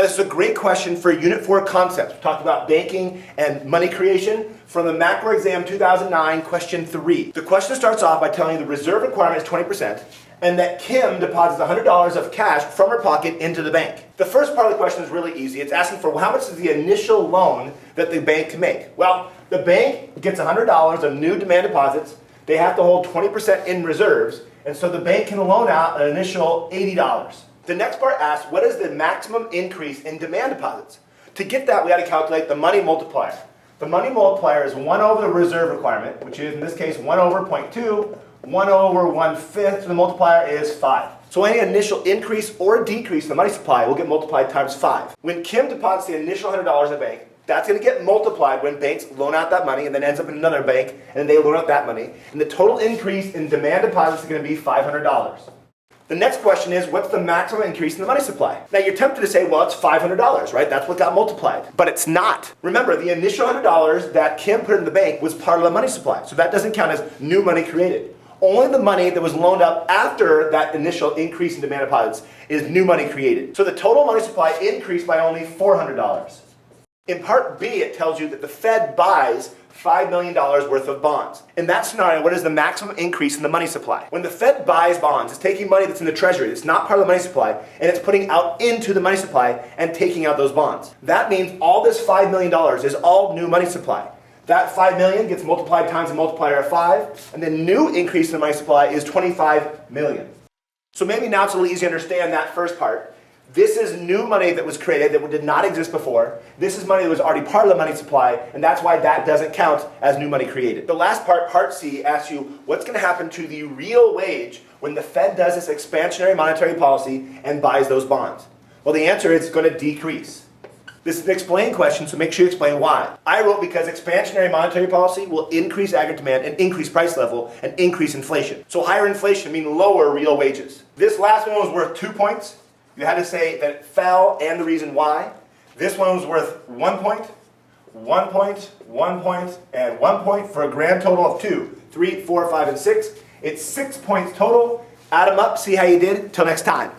this is a great question for Unit 4 concepts. We talked about banking and money creation from the macro exam 2009, question 3. The question starts off by telling you the reserve requirement is 20% and that Kim deposits $100 of cash from her pocket into the bank. The first part of the question is really easy. It's asking for how much is the initial loan that the bank can make. Well, the bank gets $100 of new demand deposits. They have to hold 20% in reserves, and so the bank can loan out an initial $80. The next part asks, what is the maximum increase in demand deposits? To get that, we got to calculate the money multiplier. The money multiplier is 1 over the reserve requirement, which is, in this case, 1 over 0.2, 1 over 1/5, so the multiplier is 5. So any initial increase or decrease in the money supply will get multiplied times 5. When Kim deposits the initial $100 in the bank, that's going to get multiplied when banks loan out that money and then ends up in another bank and they loan out that money. And the total increase in demand deposits is going to be $500. The next question is, what's the maximum increase in the money supply? Now you're tempted to say, well, it's $500, right? That's what got multiplied. But it's not. Remember, the initial $100 that Kim put in the bank was part of the money supply. So that doesn't count as new money created. Only the money that was loaned out after that initial increase in demand deposits is new money created. So the total money supply increased by only $400. In part B, it tells you that the Fed buys $5 million worth of bonds. In that scenario, what is the maximum increase in the money supply? When the Fed buys bonds, it's taking money that's in the treasury, that's not part of the money supply, and it's putting out into the money supply and taking out those bonds. That means all this $5 million is all new money supply. That $5 million gets multiplied times a multiplier of 5, and the new increase in the money supply is $25 million. So maybe now it's a little easy to understand that first part. This is new money that was created that did not exist before. This is money that was already part of the money supply, and that's why that doesn't count as new money created. The last part, part C, asks you what's going to happen to the real wage when the Fed does this expansionary monetary policy and buys those bonds. Well, the answer is it's going to decrease. This is an explain question, so make sure you explain why. I wrote because expansionary monetary policy will increase aggregate demand and increase price level and increase inflation. So higher inflation means lower real wages. This last one was worth 2 points. You had to say that it fell and the reason why. This one was worth 1 point, 1 point, 1 point, and 1 point for a grand total of 2, 3, 4, 5, and 6. It's 6 points total. Add them up, see how you did. Till next time.